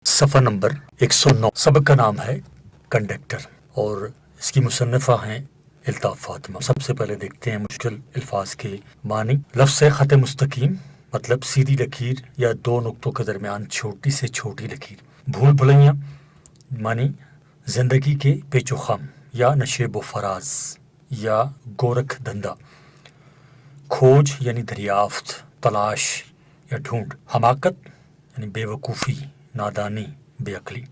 صفحہ نمبر 109۔ سبق کا نام ہے کنڈکٹر اور اس کی مصنفہ ہیں الطاف فاطمہ۔ سب سے پہلے دیکھتے ہیں مشکل الفاظ کے معنی۔ لفظ سے خط مستقیم مطلب سیدھی لکیر یا دو نقطوں کے درمیان چھوٹی سے چھوٹی لکیر۔ بھول بھلیاں معنی زندگی کے پیچ و خم یا نشیب و فراز یا گورکھ دھندا۔ کھوج یعنی دریافت، تلاش یا ڈھونڈ۔ حماقت یعنی بے وقوفی، نادانی، بے عقلی۔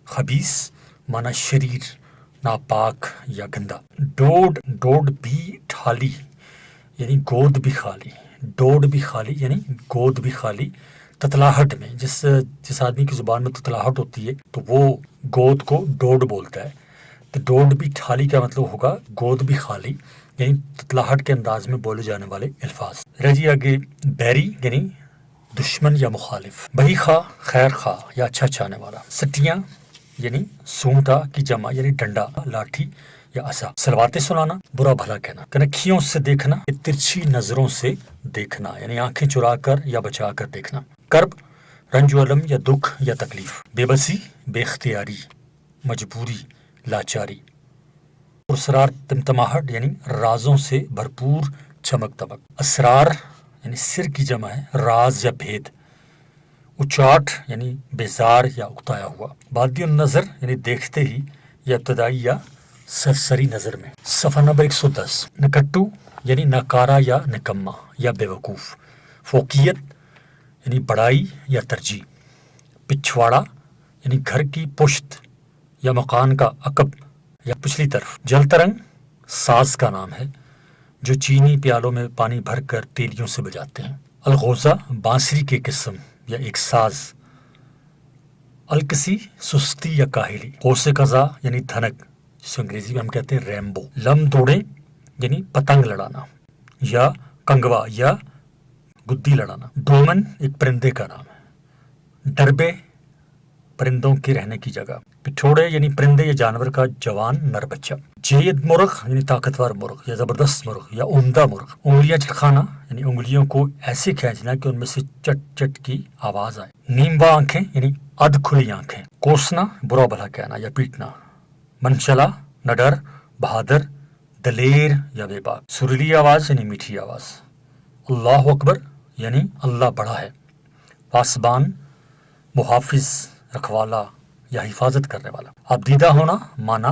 خبیث معنی شریر، ناپاک یا گندا۔ ڈوڈ بھی ٹھالی یعنی گود بھی خالی۔ ڈوڈ بھی خالی یعنی گود بھی خالی۔ تتلاہٹ میں جس آدمی کی زبان میں تتلاہٹ ہوتی ہے تو وہ گود کو ڈوڈ بولتا ہے۔ تو ڈوڈ بھی ٹھالی کا مطلب ہوگا گود بھی خالی، یعنی تتلاہٹ کے انداز میں بولے جانے والے الفاظ۔ رہ جی آگے بیری یعنی دشمن یا مخالف۔ بہی خواہ خیر خواہ یا اچھا چاہنے والا۔ سٹیاں یعنی سونٹا کی جمع یعنی ڈنڈا، لاٹھی یا عصا۔ سلواتیں سنانا، برا بھلا کہنا۔ کنکھیوں سے دیکھنا، ترچھی نظروں سے دیکھنا یعنی آنکھیں چرا کر یا بچا کر دیکھنا۔ کرب رنج و الم یا دکھ یا تکلیف۔ بے بسی، بے اختیاری، مجبوری، لاچاری۔ اسرار تمتماہٹ یعنی رازوں سے بھرپور چمک دمک۔ اسرار یعنی سر کی جمع ہے، راز یا بھید۔ اچاٹ یعنی بیزار یا اکتایا ہوا۔ بادی النظر یعنی دیکھتے ہی یا ابتدائی یا سرسری نظر میں۔ صفحہ نمبر 110۔ نکٹو یعنی ناکارہ یا نکما یا بے وقوف۔ فوقیت یعنی بڑائی یا ترجیح۔ پچھواڑا یعنی گھر کی پشت یا مکان کا عقب یا پچھلی طرف۔ جل ترنگ ساز کا نام ہے جو چینی پیالوں میں پانی بھر کر تیلیوں سے بجاتے ہیں۔ الغوزہ بانسری کے قسم یا ایک ساز۔ الکسی سستی یا کاہلی۔ قوس قزح یعنی دھنک جسے انگریزی میں ہم کہتے ہیں ریمبو۔ لم دوڑے یعنی پتنگ لڑانا یا کنگوا یا گدی لڑانا۔ ڈومن ایک پرندے کا نام ہے۔ ڈربے پرندوں کے رہنے کی جگہ۔ پٹھوڑے یعنی پرندے یا جانور کا جوان نر بچہ۔ جید مرغ یعنی طاقتور مرغ یا زبردست مرغ یا عمدہ مرغ۔ انگلیاں چٹکانا یعنی انگلیوں کو ایسے کھینچنا کہ ان میں سے چٹ چٹ کی آواز آئے۔ نیموا آنکھیں یعنی ادھ کھلی آنکھیں۔ کوسنا برا بھلا کہنا یا پیٹنا۔ منچلا نڈر، بہادر، دلیر یا بے باک۔ سریلی آواز یعنی میٹھی آواز۔ اللہ اکبر یعنی اللہ بڑا ہے۔ پاسبان محافظ، رکھوالا یا حفاظت کرنے والا۔ ابدیدہ ہونا مانا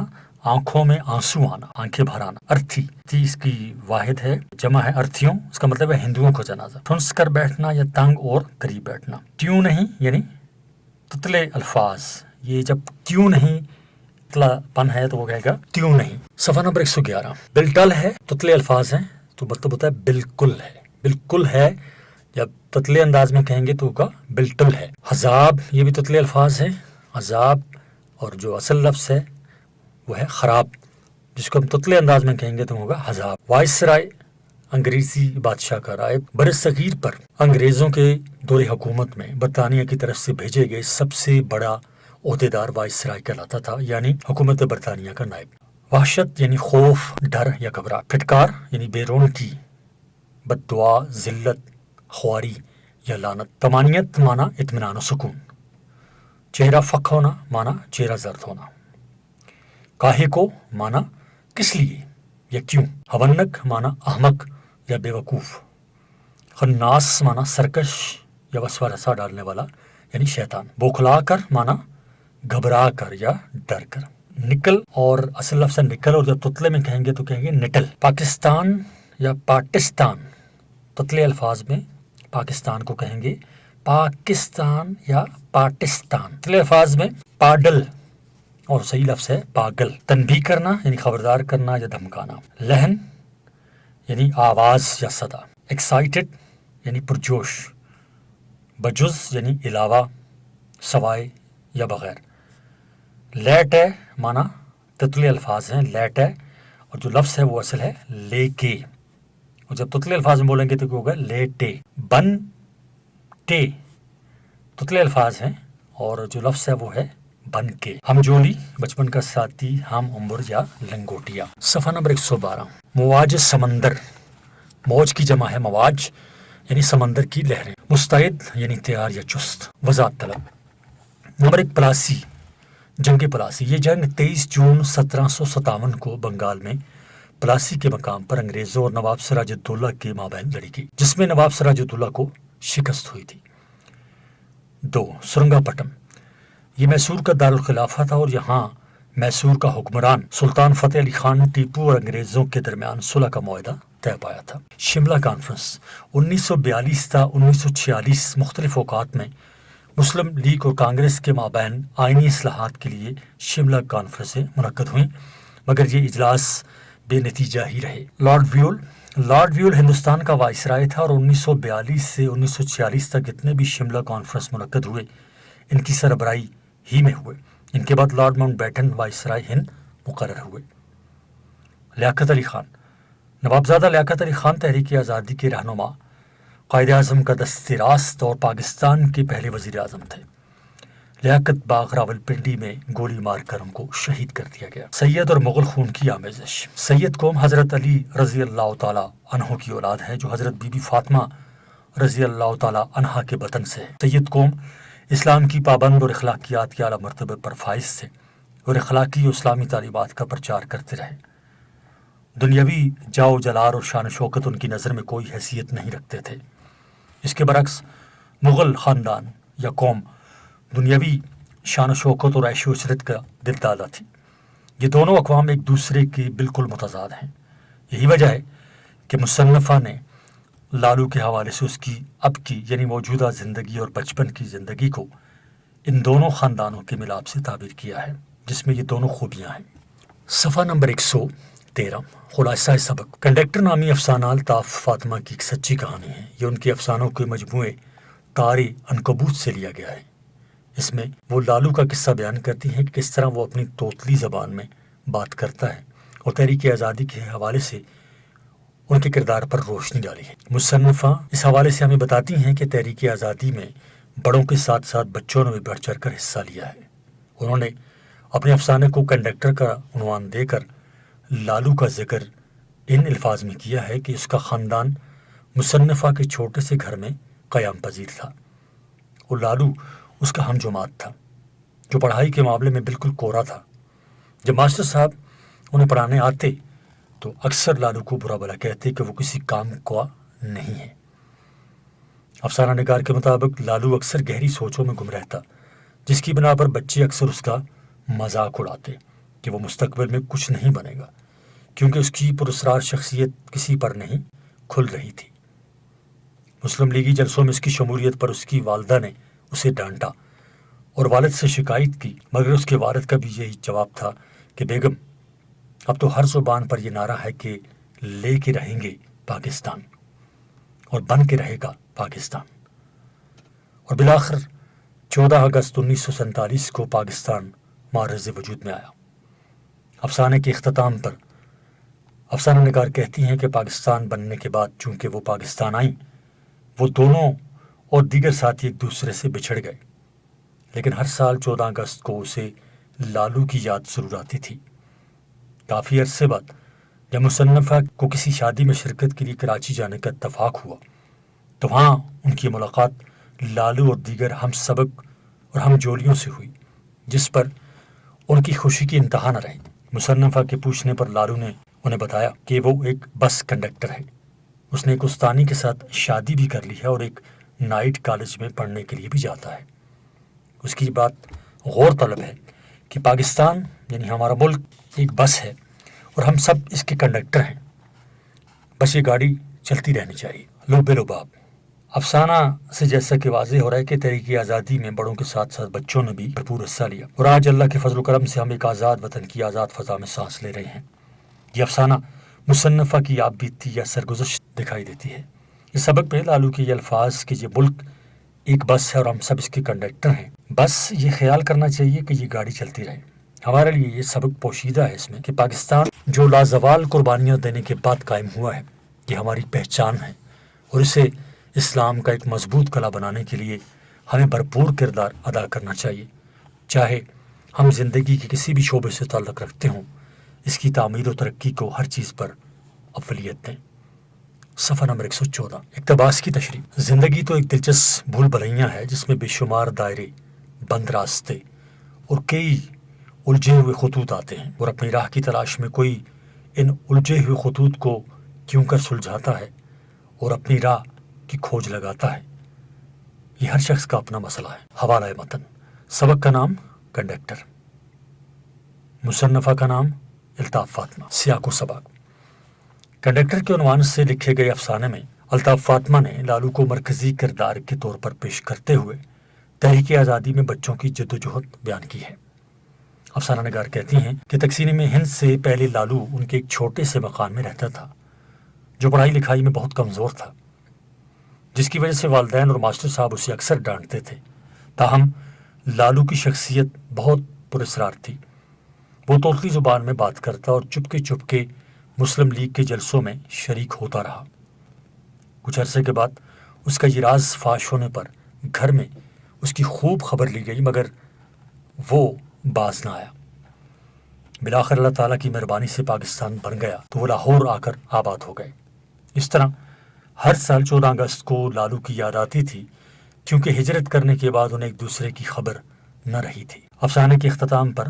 آنکھوں میں آنسو آنا، آنکھیں بھر آنا۔ ارتھی اس کی واحد ہے، جمع ہے ارتھیوں، اس کا مطلب ہے ہندوؤں کا جنازہ۔ ٹھنس کر بیٹھنا یا تنگ اور قریب بیٹھنا۔ کیوں نہیں یعنی تتلے الفاظ، یہ جب کیوں نہیں تتلا پن ہے تو وہ کہے گا کیوں نہیں۔ صفحہ نمبر 111۔ بالٹل ہے تتلے الفاظ ہیں تو مطلب ہوتا ہے بالکل ہے۔ بالکل ہے جب تتلے انداز میں کہیں گے تو ہوگا بالٹل ہے۔ حزاب یہ بھی تتلے الفاظ ہیں۔ عذاب اور جو اصل لفظ ہے وہ ہے خراب، جس کو ہم تتلے انداز میں کہیں گے تو ہوگا حزاب۔ وائسرائے انگریزی بادشاہ کا رائب۔ بر صغیر پر انگریزوں کے دور حکومت میں برطانیہ کی طرف سے بھیجے گئے سب سے بڑا عہدیدار وائسرائے کہلاتا تھا، یعنی حکومت برطانیہ کا نائب۔ وحشت یعنی خوف، ڈر یا گھبراہٹ۔ پھٹکار یعنی بے رونقی، بد دعا، ذلت، خواری یا لعنت۔ طمانینت مانا اطمینان و سکون۔ چہرہ فق ہونا مانا چہرہ زرد ہونا۔ کاہے کو مانا کس لیے یا کیوں۔ ہونک مانا احمق یا بے وقوف۔ خناس مانا سرکش یا وسوسہ ڈالنے والا یعنی شیطان۔ بوکھلا کر مانا گھبرا کر یا ڈر کر۔ نکل اور اصل لفظ نکل اور جب تتلے میں کہیں گے تو کہیں گے نٹل۔ پاکستان یا پاکستان تتلے الفاظ میں پاکستان کو کہیں گے پاکستان یا پاکستان۔ تتلے الفاظ میں پاڈل اور صحیح لفظ ہے پاگل۔ تنبیہ کرنا یعنی خبردار کرنا یا دھمکانا۔ لہن یعنی آواز یا صدا۔ ایکسائٹڈ یعنی پرجوش۔ بجز یعنی علاوہ، سوائے یا بغیر۔ لیٹ ہے مانا تتلے الفاظ ہیں، لیٹ ہے اور جو لفظ ہے وہ اصل ہے لے کے، اور جب تتلے الفاظ میں بولیں گے تو کیا ہوگا لیٹے۔ بن ٹے تتلے الفاظ ہیں اور جو لفظ ہے وہ ہے بن کے۔ ہم جولی بچپن کا ساتھی، ہم عمر یا لنگوٹیا۔ صفحہ نمبر 112۔ مواج سمندر، موج کی جمع ہے مواج یعنی سمندر کی لہریں۔ مستعد یعنی تیار یا چست۔ وضاحت طلب۔ نمبر 1، پلاسی، جنگ پلاسی۔ یہ جنگ 23 جون 1757 کو بنگال میں پلاسی کے مقام پر انگریزوں اور نواب سراج الدولہ کے مابین لڑی گئی، جس میں نواب سراج الدولہ کو شکست ہوئی تھی۔ 2، سرنگا پٹم۔ یہ میسور کا دارالخلافہ تھا اور یہاں میسور کا حکمران سلطان فتح علی خان ٹیپو اور انگریزوں کے درمیان صلح کا معاہدہ طے پایا تھا۔ شملہ کانفرنس 1942 تا 1946 مختلف اوقات میں مسلم لیگ اور کانگریس کے مابین آئینی اصلاحات کے لیے شملہ کانفرنسیں منعقد ہوئیں، مگر یہ اجلاس بے نتیجہ ہی رہے۔ لارڈ ویول ہندوستان کا وائسرائے تھا اور 1942 سے 1946 تک جتنے بھی شملہ کانفرنس منعقد ہوئے ان کی سربراہی ہی میں ہوئے۔ ان کے بعد لارڈ ماؤنٹ بیٹن وائسرائے ہند مقرر ہوئے۔ لیاقت علی خان، نوابزادہ لیاقت علی خان تحریک آزادی کے رہنما، قائد اعظم کا دست راست اور پاکستان کے پہلے وزیر اعظم تھے۔ لیاقت باغ راولپنڈی میں گولی مار کر ان کو شہید کر دیا گیا۔ سید اور مغل خون کی آمیزش۔ سید قوم حضرت علی رضی اللہ تعالیٰ عنہ کی اولاد ہے جو حضرت بی بی فاطمہ رضی اللہ تعالیٰ عنہا کے بطن سے ہے۔ سید قوم اسلام کی پابند اور اخلاقیات کے اعلیٰ مرتبے پر فائز تھے اور اخلاقی و اسلامی تعلیمات کا پرچار کرتے رہے۔ دنیاوی جاؤ جلال اور شان و شوکت ان کی نظر میں کوئی حیثیت نہیں رکھتے تھے۔ اس کے برعکس مغل خاندان یا قوم دنیاوی شان و شوکت اور عیش و عشرت کا دل دادا تھی۔ یہ دونوں اقوام ایک دوسرے کے بالکل متضاد ہیں۔ یہی وجہ ہے کہ مصنفہ نے لالو کے حوالے سے اس کی اب کی یعنی موجودہ زندگی اور بچپن کی زندگی کو ان دونوں خاندانوں کے ملاپ سے تعبیر کیا ہے، جس میں یہ دونوں خوبیاں ہیں۔ صفحہ نمبر 113، خلاصہ سبق۔ کنڈکٹر نامی افسانہ الطاف فاطمہ کی ایک سچی کہانی ہے۔ یہ ان کے افسانوں کے مجموعے تار عنکبوت سے لیا گیا ہے۔ اس میں وہ لالو کا قصہ بیان کرتی ہیں کہ کس طرح وہ اپنی توتلی زبان میں بات کرتا ہے اور تحریک آزادی کے حوالے سے ان کے کردار پر روشنی ڈالی ہے۔ مصنفہ اس حوالے سے ہمیں بتاتی ہیں کہ تحریک آزادی میں بڑوں کے ساتھ ساتھ بچوں نے بھی بڑھ چڑھ کر حصہ لیا ہے۔ انہوں نے اپنے افسانے کو کنڈکٹر کا عنوان دے کر لالو کا ذکر ان الفاظ میں کیا ہے کہ اس کا خاندان مصنفہ کے چھوٹے سے گھر میں قیام پذیر تھا اور لالو اس کا ہم جماعت تھا جو پڑھائی کے معاملے میں بالکل کورا تھا۔ جب ماسٹر صاحب انہیں پڑھانے آتے تو اکثر لالو کو برا بھلا کہتے کہ وہ کسی کام کا نہیں ہے۔ افسانہ نگار کے مطابق لالو اکثر گہری سوچوں میں گم رہتا، جس کی بنا پر بچے اکثر اس کا مذاق اڑاتے کہ وہ مستقبل میں کچھ نہیں بنے گا، کیونکہ اس کی پراسرار شخصیت کسی پر نہیں کھل رہی تھی۔ مسلم لیگی جلسوں میں اس کی شمولیت پر اس کی والدہ نے اسے ڈانٹا اور والد سے شکایت کی، مگر اس کے والد کا بھی یہی جواب تھا کہ بیگم اب تو ہر زبان پر یہ نعرہ ہے کہ لے کے رہیں گے پاکستان اور بن کے رہے گا پاکستان۔ اور بالآخر 14 اگست 1947 کو پاکستان معرض وجود میں آیا۔ افسانے کے اختتام پر افسانہ نگار کہتی ہیں کہ پاکستان بننے کے بعد چونکہ وہ پاکستان آئیں، وہ دونوں اور دیگر ساتھی ایک دوسرے سے بچھڑ گئے، لیکن ہر سال 14 اگست کو اسے لالو کی یاد ضرور آتی تھی۔ کافی عرصے بعد جب مصنفہ کو کسی شادی میں شرکت کے لیے کراچی جانے کا اتفاق ہوا تو وہاں ان کی ملاقات لالو اور دیگر ہم سبق اور ہم جولیوں سے ہوئی، جس پر ان کی خوشی کی انتہا نہ رہی۔ مصنفہ کے پوچھنے پر لالو نے انہیں بتایا کہ وہ ایک بس کنڈکٹر ہے، اس نے ایک استانی کے ساتھ شادی بھی کر لی ہے اور ایک نائٹ کالج میں پڑھنے کے لیے بھی جاتا ہے۔ اس کی بات غور طلب ہے کہ پاکستان یعنی ہمارا ملک ایک بس ہے اور ہم سب اس کے کنڈکٹر ہیں، بس یہ گاڑی چلتی رہنی چاہیے۔ لب لباب۔ افسانہ سے جیسا کہ واضح ہو رہا ہے کہ تحریک آزادی میں بڑوں کے ساتھ ساتھ بچوں نے بھی بھرپور حصہ لیا اور آج اللہ کے فضل و کرم سے ہم ایک آزاد وطن کی آزاد فضا میں سانس لے رہے ہیں۔ یہ افسانہ مصنفہ کی آپ بیتی یا سرگزشت دکھائی دیتی ہے۔ اس سبق میں لالو کے یہ الفاظ کہ یہ ملک ایک بس ہے اور ہم سب اس کے کنڈکٹر ہیں، بس یہ خیال کرنا چاہیے کہ یہ گاڑی چلتی رہے۔ ہمارے لیے یہ سبق پوشیدہ ہے اس میں کہ پاکستان جو لازوال قربانیاں دینے کے بعد قائم ہوا ہے، یہ ہماری پہچان ہے اور اسے اسلام کا ایک مضبوط قلعہ بنانے کے لیے ہمیں بھرپور کردار ادا کرنا چاہیے، چاہے ہم زندگی کے کسی بھی شعبے سے تعلق رکھتے ہوں۔ اس کی تعمیر و ترقی کو ہر چیز پر اولویت دیں۔ صفحہ نمبر 114، اقتباس کی تشریح۔ زندگی تو ایک دلچسپ بھول بھلیاں ہے جس میں بے شمار دائرے بند راستے اور کئی الجھے ہوئے خطوط آتے ہیں، اور اپنی راہ کی تلاش میں کوئی ان الجھے ہوئے خطوط کو کیوں کر سلجھاتا ہے اور اپنی راہ کی کھوج لگاتا ہے۔ یہ ہر شخص کا اپنا مسئلہ ہے۔ حوالہ متن، سبق کا نام کنڈکٹر، مصنفہ کا نام الطاف فاطمہ۔ سیاق و سباق: کنڈکٹر کے عنوان سے لکھے گئے افسانے میں الطاف فاطمہ نے لالو کو مرکزی کردار کے طور پر پیش کرتے ہوئے تحریک آزادی میں بچوں کی جدوجہد بیان کی ہے۔ افسانہ نگار کہتی ہیں کہ تقسیم ہند سے پہلے لالو ان کے ایک چھوٹے سے مکان میں رہتا تھا جو پڑھائی لکھائی میں بہت کمزور تھا، جس کی وجہ سے والدین اور ماسٹر صاحب اسے اکثر ڈانٹتے تھے۔ تاہم لالو کی شخصیت بہت پراسرار تھی۔ وہ توتلی زبان میں بات کرتا اور چپکے مسلم لیگ کے جلسوں میں شریک ہوتا رہا۔ کچھ عرصے کے بعد اس کا یہ راز فاش ہونے پر گھر میں اس کی خوب خبر لی گئی، مگر وہ باز نہ آیا۔ بالآخر اللہ تعالیٰ کی مہربانی سے پاکستان بن گیا تو وہ لاہور آ کر آباد ہو گئے۔ اس طرح ہر سال 14 اگست کو لالو کی یاد آتی تھی، کیونکہ ہجرت کرنے کے بعد انہیں ایک دوسرے کی خبر نہ رہی تھی۔ افسانے کے اختتام پر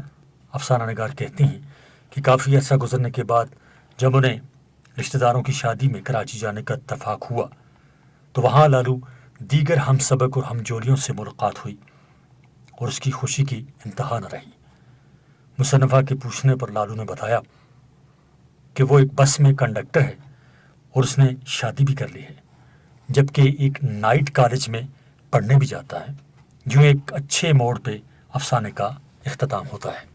افسانہ نگار کہتی ہیں کہ کافی عرصہ گزرنے کے بعد جب انہیں رشتہ داروں کی شادی میں کراچی جانے کا اتفاق ہوا تو وہاں لالو دیگر ہم سبق اور ہم جولیوں سے ملاقات ہوئی اور اس کی خوشی کی انتہا نہ رہی۔ مصنفہ کے پوچھنے پر لالو نے بتایا کہ وہ ایک بس میں کنڈکٹر ہے اور اس نے شادی بھی کر لی ہے، جبکہ ایک نائٹ کالج میں پڑھنے بھی جاتا ہے۔ یوں ایک اچھے موڑ پہ افسانے کا اختتام ہوتا ہے۔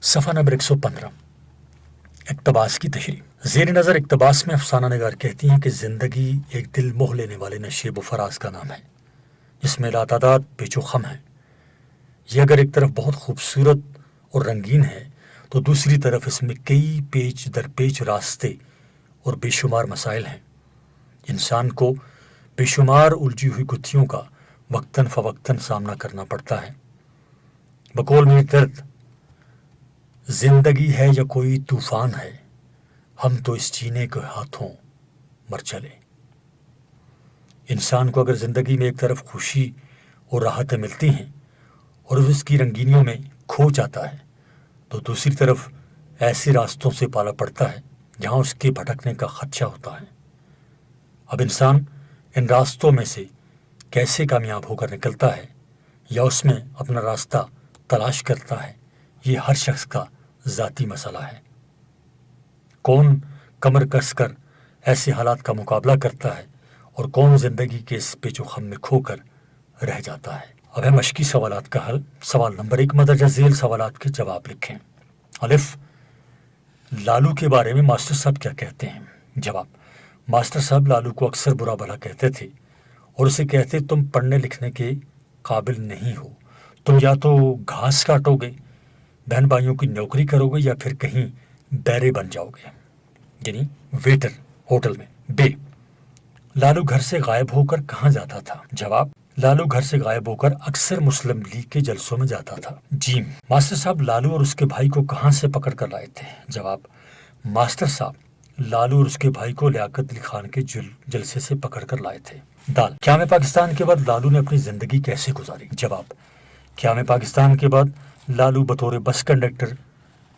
صفحہ نمبر 115، اقتباس کی تشریح۔ زیر نظر اقتباس میں افسانہ نگار کہتی ہیں کہ زندگی ایک دل موہ لینے والے نشیب و فراز کا نام ہے، جس میں لاتعداد پیچ و خم ہیں۔ یہ اگر ایک طرف بہت خوبصورت اور رنگین ہے تو دوسری طرف اس میں کئی پیچ در پیچ راستے اور بے شمار مسائل ہیں۔ انسان کو بے شمار الجھی ہوئی گتھیوں کا وقتاً فوقتاً سامنا کرنا پڑتا ہے۔ بقول میں درد، زندگی ہے یا کوئی طوفان ہے، ہم تو اس جینے کے ہاتھوں مر چلے۔ انسان کو اگر زندگی میں ایک طرف خوشی اور راحتیں ملتی ہیں اور اس کی رنگینیوں میں کھو جاتا ہے تو دوسری طرف ایسے راستوں سے پالا پڑتا ہے جہاں اس کے بھٹکنے کا خدشہ ہوتا ہے۔ اب انسان ان راستوں میں سے کیسے کامیاب ہو کر نکلتا ہے یا اس میں اپنا راستہ تلاش کرتا ہے، یہ ہر شخص کا ذاتی مسئلہ ہے۔ کون کمر کس کر ایسے حالات کا مقابلہ کرتا ہے اور کون زندگی کے اس پیچ و خم میں کھو کر رہ جاتا ہے۔ اب ہے مشقی سوالات کا حل۔ سوال نمبر 1، مندرجہ ذیل سوالات کے جواب لکھیں۔ الف، لالو کے بارے میں ماسٹر صاحب کیا کہتے ہیں؟ جواب: ماسٹر صاحب لالو کو اکثر برا بھلا کہتے تھے اور اسے کہتے تم پڑھنے لکھنے کے قابل نہیں ہو، تم یا تو گھاس کاٹو گے، بہن بھائیوں کی نوکری کرو گے، یا پھر کہیں بیرے بن جاؤ گے، یعنی ویٹر ہوٹل میں۔ بے، لالو گھر سے غائب ہو کر کہاں جاتا تھا؟ جواب: لالو گھر سے غائب ہو کر اکثر مسلم لیگ کے جلسوں میں جاتا تھا۔ جیم، ماسٹر صاحب لالو اور اس کے بھائی کو کہاں سے پکڑ کر لائے تھے؟ جواب: ماسٹر صاحب لالو اور اس کے بھائی کو لیاقت علی خان کے جلسے سے پکڑ کر لائے تھے۔ دال، قیام پاکستان کے بعد لالو نے اپنی زندگی کیسے گزاری؟ جواب: قیام پاکستان کے بعد لالو بطور بس کنڈکٹر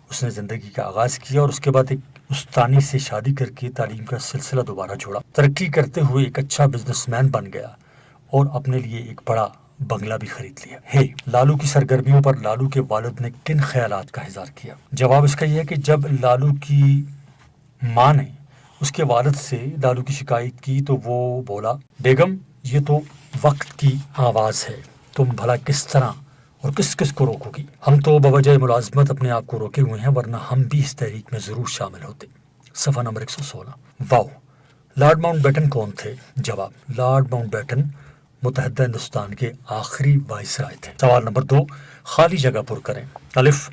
اس نے زندگی کا آغاز کیا اور اس کے بعد ایک استانی سے شادی کر کے تعلیم کا سلسلہ دوبارہ جوڑا۔ ترقی کرتے ہوئے ایک اچھا بزنس مین بن گیا اور اپنے لیے ایک بڑا بنگلہ بھی خرید لیا۔ ہے، لالو کی سرگرمیوں پر لالو کے والد نے کن خیالات کا اظہار کیا؟ جواب اس کا یہ ہے کہ جب لالو کی ماں نے اس کے والد سے لالو کی شکایت کی تو وہ بولا، بیگم یہ تو وقت کی آواز ہے، تم بھلا کس طرح اور کس کس کو روکو گی؟ ہم تو بوجہ ملازمت اپنے آپ کو روکے ہوئے ہیں، ورنہ ہم بھی اس تحریک میں ضرور شامل ہوتے۔ صفحہ نمبر 116۔ واو، لارڈ ماؤنٹ بیٹن کون تھے؟ جواب: لارڈ ماؤنٹ بیٹن متحدہ ہندوستان کے آخری وائسرائے تھے۔ سوال نمبر 2، خالی جگہ پر کریں۔ الف،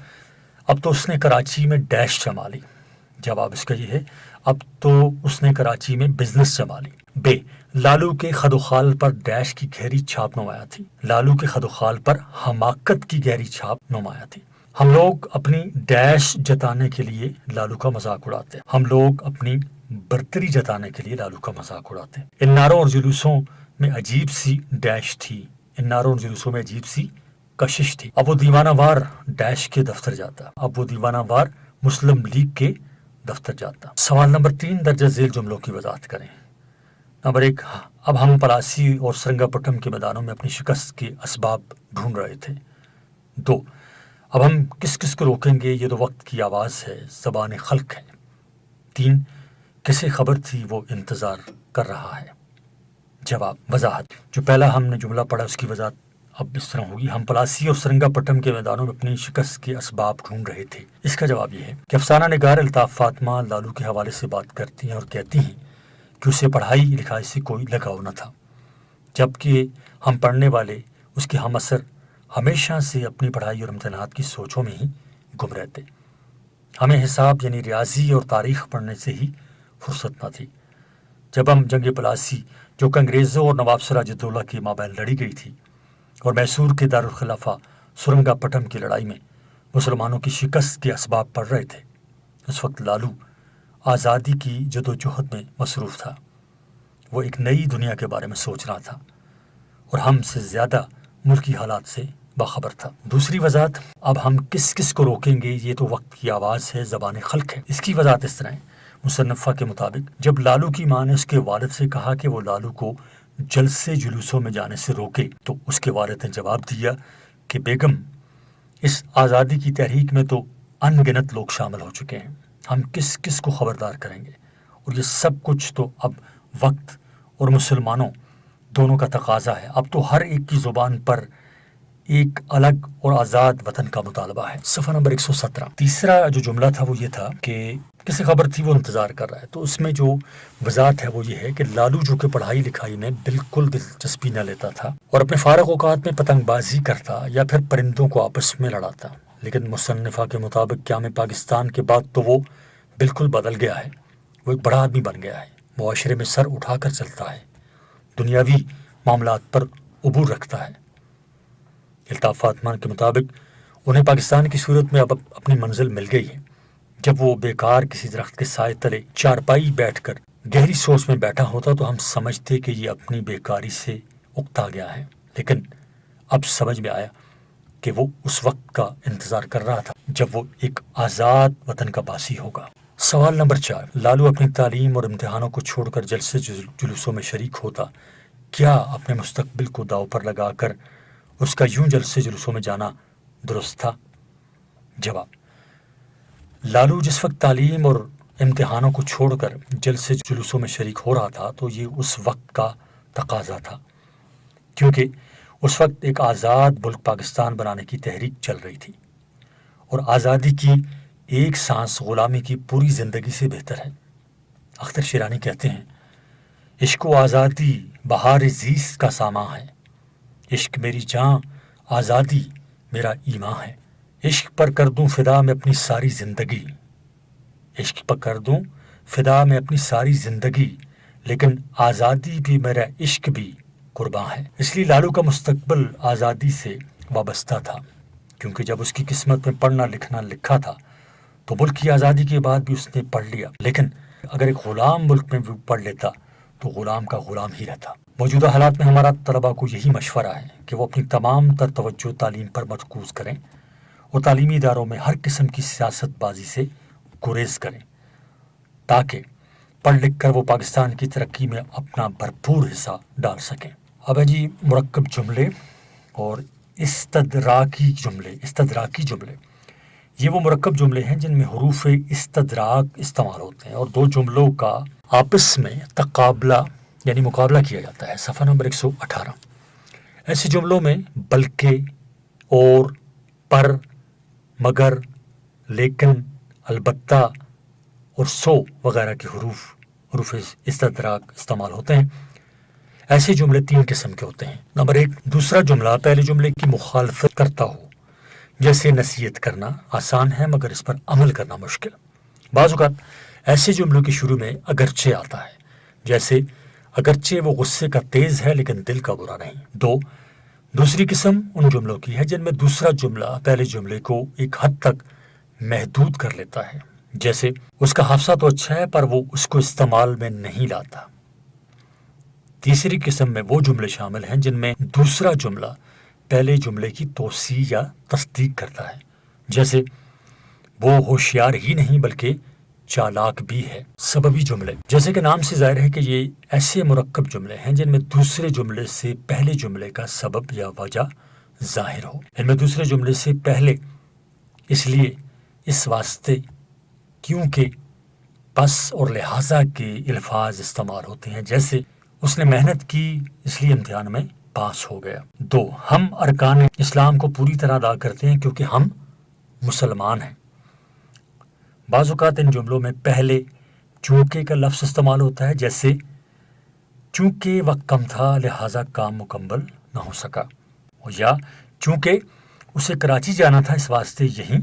اب تو اس نے کراچی میں ڈیش جما لی۔ جواب اس کا یہ ہے، اب تو اس نے کراچی میں بزنس جما لی۔ بے، لالو کے خد و خال پر ڈیش کی گہری چھاپ نمایاں تھی۔ لالو کے خد و خال پر حماقت کی گہری چھاپ نمایاں تھی۔ ہم لوگ اپنی ڈیش جتانے کے لیے لالو کا مذاق اڑاتے، ہم لوگ اپنی برتری جتانے کے لیے لالو کا مذاق اڑاتے۔ ان نعروں اور جلوسوں میں عجیب سی ڈیش تھی، ان نعروں اور جلوسوں میں عجیب سی کشش تھی. اب وہ دیوانہ وار ڈیش کے دفتر جاتا. اب وہ دیوانہ وار مسلم لیگ کے دفتر جاتا. سوال نمبر 3 درجہ ذیل جملوں کی وضاحت کریں. نمبر 1 اب ہم پلاسی اور سرنگا پٹم کے میدانوں میں اپنی شکست کے اسباب ڈھونڈ رہے تھے. 2 اب ہم کس کس کو روکیں گے، یہ تو وقت کی آواز ہے، زبان خلق ہے. 3 کسے خبر تھی وہ انتظار کر رہا ہے. جواب. وضاحت. جو پہلا ہم نے جملہ پڑھا اس کی وضاحت اب اس طرح ہوگی. ہم پلاسی اور سرنگا پٹم کے میدانوں میں اپنی شکست کے اسباب ڈھونڈ رہے تھے. اس کا جواب یہ ہے کہ افسانہ نگار الطاف فاطمہ لالو کے حوالے سے بات کرتی ہیں اور کہتی ہیں کہ اسے پڑھائی لکھائی سے کوئی لگاؤ نہ تھا، جبکہ ہم پڑھنے والے اس کے ہم اثر ہمیشہ سے اپنی پڑھائی اور امتحانات کی سوچوں میں ہی گم رہتے. ہمیں حساب یعنی ریاضی اور تاریخ پڑھنے سے ہی فرصت نہ تھی. جب ہم جنگ پلاسی جو کہ انگریزوں اور نواب سراج الدولہ کے مابین لڑی گئی تھی اور میسور کے دارالخلافہ سرنگا پٹم کی لڑائی میں مسلمانوں کی شکست کے اسباب پڑھ رہے تھے، اس وقت لالو آزادی کی جدوجہد میں مصروف تھا. وہ ایک نئی دنیا کے بارے میں سوچ رہا تھا اور ہم سے زیادہ ملکی حالات سے باخبر تھا. دوسری وضاحت. اب ہم کس کس کو روکیں گے، یہ تو وقت کی آواز ہے، زبان خلق ہے. اس کی وضاحت اس طرح ہے. مصنفہ کے مطابق جب لالو کی ماں نے اس کے والد سے کہا کہ وہ لالو کو جلسے جلوسوں میں جانے سے روکے تو اس کے والد نے جواب دیا کہ بیگم، اس آزادی کی تحریک میں تو ان گنت لوگ شامل ہو چکے ہیں، ہم کس کس کو خبردار کریں گے، اور یہ سب کچھ تو اب وقت اور مسلمانوں دونوں کا تقاضا ہے. اب تو ہر ایک کی زبان پر ایک الگ اور آزاد وطن کا مطالبہ ہے. صفحہ نمبر 117. تیسرا جو جملہ تھا وہ یہ تھا کہ کسی خبر تھی وہ انتظار کر رہا ہے. تو اس میں جو وضاحت ہے وہ یہ ہے کہ لالو جو کہ پڑھائی لکھائی میں بالکل دلچسپی نہ لیتا تھا اور اپنے فارغ اوقات میں پتنگ بازی کرتا یا پھر پرندوں کو آپس میں لڑاتا، لیکن مصنفہ کے مطابق قیام پاکستان کے بعد تو وہ بالکل بدل گیا ہے. وہ ایک بڑا آدمی بن گیا ہے، معاشرے میں سر اٹھا کر چلتا ہے، دنیاوی معاملات پر عبور رکھتا ہے. الطاف فاطمہ کے مطابق انہیں پاکستان کی صورت میں اب اپنی منزل مل گئی ہے. جب وہ بیکار کسی درخت کے سائے تلے چارپائی بیٹھ کر گہری سوچ میں بیٹھا ہوتا تو ہم سمجھتے کہ یہ اپنی بیکاری سے اکتا گیا ہے، لیکن اب سمجھ میں آیا کہ وہ اس وقت کا انتظار کر رہا تھا جب وہ ایک آزاد وطن کا باسی ہوگا. سوال نمبر 4. لالو اپنی تعلیم اور امتحانوں کو چھوڑ کر جلسے جلوسوں میں شریک ہوتا، کیا اپنے مستقبل کو داؤ پر لگا کر اس کا یوں جلسے جلوسوں میں جانا درست تھا؟ جواب. لالو جس وقت تعلیم اور امتحانوں کو چھوڑ کر جلسے جلوسوں میں شریک ہو رہا تھا تو یہ اس وقت کا تقاضا تھا، کیونکہ اس وقت ایک آزاد ملک پاکستان بنانے کی تحریک چل رہی تھی اور آزادی کی ایک سانس غلامی کی پوری زندگی سے بہتر ہے. اختر شیرانی کہتے ہیں، عشق و آزادی بہار زیست کا سامان ہے، عشق میری جان، آزادی میرا ایمان ہے. عشق پر کر دوں فدا میں اپنی ساری زندگی، عشق پر کر دوں فدا میں اپنی ساری زندگی، لیکن آزادی بھی میرا عشق بھی قرباں ہے. اس لیے لالو کا مستقبل آزادی سے وابستہ تھا، کیونکہ جب اس کی قسمت میں پڑھنا لکھنا لکھا تھا تو ملک کی آزادی کے بعد بھی اس نے پڑھ لیا. لیکن اگر ایک غلام ملک میں بھی پڑھ لیتا تو غلام کا غلام ہی رہتا. موجودہ حالات میں ہمارا طلباء کو یہی مشورہ ہے کہ وہ اپنی تمام تر توجہ تعلیم پر مرکوز کریں اور تعلیمی اداروں میں ہر قسم کی سیاست بازی سے گریز کریں تاکہ پڑھ لکھ کر وہ پاکستان کی ترقی میں اپنا بھرپور حصہ ڈال سکیں. اب ہے جی مرکب جملے اور استدراکی جملے. یہ وہ مرکب جملے ہیں جن میں حروف استدراک استعمال ہوتے ہیں اور دو جملوں کا آپس میں تقابلہ یعنی مقابلہ کیا جاتا ہے. صفحہ نمبر 118. ایسے جملوں میں بلکہ، اور، پر، مگر، لیکن، البتہ اور سو وغیرہ کے حروف استدراک استعمال ہوتے ہیں. ایسے جملے 3 قسم کے ہوتے ہیں. نمبر 1، دوسرا جملہ پہلے جملے کی مخالفت کرتا ہو، جیسے نصیحت کرنا آسان ہے مگر اس پر عمل کرنا مشکل. بعض اوقات ایسے جملوں کے شروع میں اگرچہ آتا ہے، جیسے اگرچہ وہ غصے کا تیز ہے لیکن دل کا برا نہیں. 2، دوسری قسم ان جملوں کی ہے جن میں دوسرا جملہ پہلے جملے کو ایک حد تک محدود کر لیتا ہے، جیسے اس کا حافظہ تو اچھا ہے پر وہ اس کو استعمال میں نہیں لاتا. تیسری قسم میں وہ جملے شامل ہیں جن میں دوسرا جملہ پہلے جملے کی توسیع یا تصدیق کرتا ہے، جیسے وہ ہوشیار ہی نہیں بلکہ چالاک بھی ہے۔ سببی جملے، جیسے کہ نام سے ظاہر ہے کہ یہ ایسے مرکب جملے ہیں جن میں دوسرے جملے سے پہلے جملے کا سبب یا وجہ ظاہر ہو۔ ان میں دوسرے جملے سے پہلے اس لیے، اس واسطے، کیونکہ، پس اور لہٰذا کے الفاظ استعمال ہوتے ہیں، جیسے اس نے محنت کی اس لیے امتحان میں پاس ہو گیا۔ 2، ہم ارکان اسلام کو پوری طرح ادا کرتے ہیں کیونکہ ہم مسلمان ہیں۔ بعض اوقات ان جملوں میں پہلے چونکہ کا لفظ استعمال ہوتا ہے، جیسے چونکہ وقت کم تھا لہٰذا کام مکمل نہ ہو سکا، یا چونکہ اسے کراچی جانا تھا اس واسطے یہیں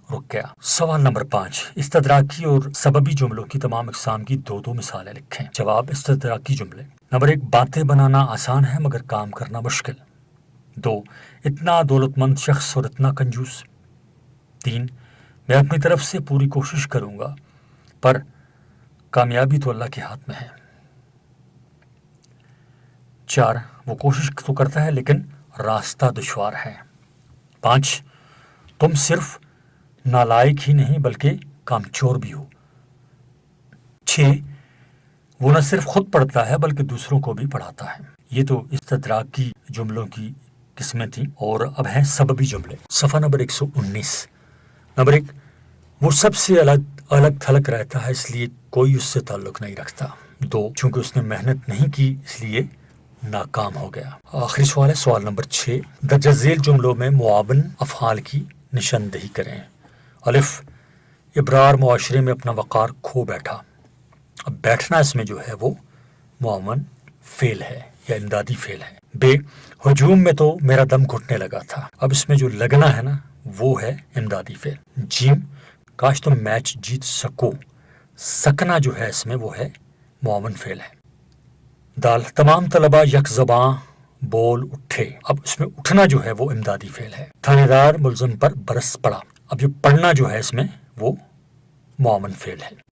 رک گیا۔ سوال نمبر 5، استدراکی اور سببی جملوں کی تمام اقسام کی 2 مثالیں لکھیں۔ جواب: استدراکی جملے۔ نمبر 1، باتیں بنانا آسان ہے مگر کام کرنا مشکل۔ 2، اتنا دولت مند شخص اور اتنا کنجوس۔ 3، میں اپنی طرف سے پوری کوشش کروں گا پر کامیابی تو اللہ کے ہاتھ میں ہے۔ 4، وہ کوشش تو کرتا ہے لیکن راستہ دشوار ہے۔ 5، تم صرف نالائق ہی نہیں بلکہ کامچور بھی ہو۔ 6، وہ نہ صرف خود پڑھتا ہے بلکہ دوسروں کو بھی پڑھاتا ہے۔ یہ تو استدراکی جملوں کی قسمیں تھیں، اور اب ہیں سببی جملے۔ صفحہ نمبر 119۔ نمبر 1، وہ سب سے الگ تھلگ رہتا ہے اس لیے کوئی اس سے تعلق نہیں رکھتا۔ 2، چونکہ اس نے محنت نہیں کی اس لیے ناکام ہو گیا۔ آخری سوال ہے، سوال نمبر 6، درجہ ذیل جملوں میں معاون افعال کی نشاندہی کریں۔ الف، ابرار معاشرے میں اپنا وقار کھو بیٹھا۔ اب بیٹھنا اس میں جو ہے وہ معاون فعل ہے یا امدادی فعل ہے۔ بے، ہجوم میں تو میرا دم گھٹنے لگا تھا۔ اب اس میں جو لگنا ہے نا وہ ہے امدادی فعل۔ جیم، کاش تم میچ جیت سکو۔ سکنا جو ہے اس میں وہ ہے معاون فعل ہے۔ دال، تمام طلبہ یک زباں بول اٹھے۔ اب اس میں اٹھنا جو ہے وہ امدادی فعل ہے۔ تھانے دار ملزم پر برس پڑا۔ اب جو پڑھنا جو ہے اس میں وہ معاون فعل ہے۔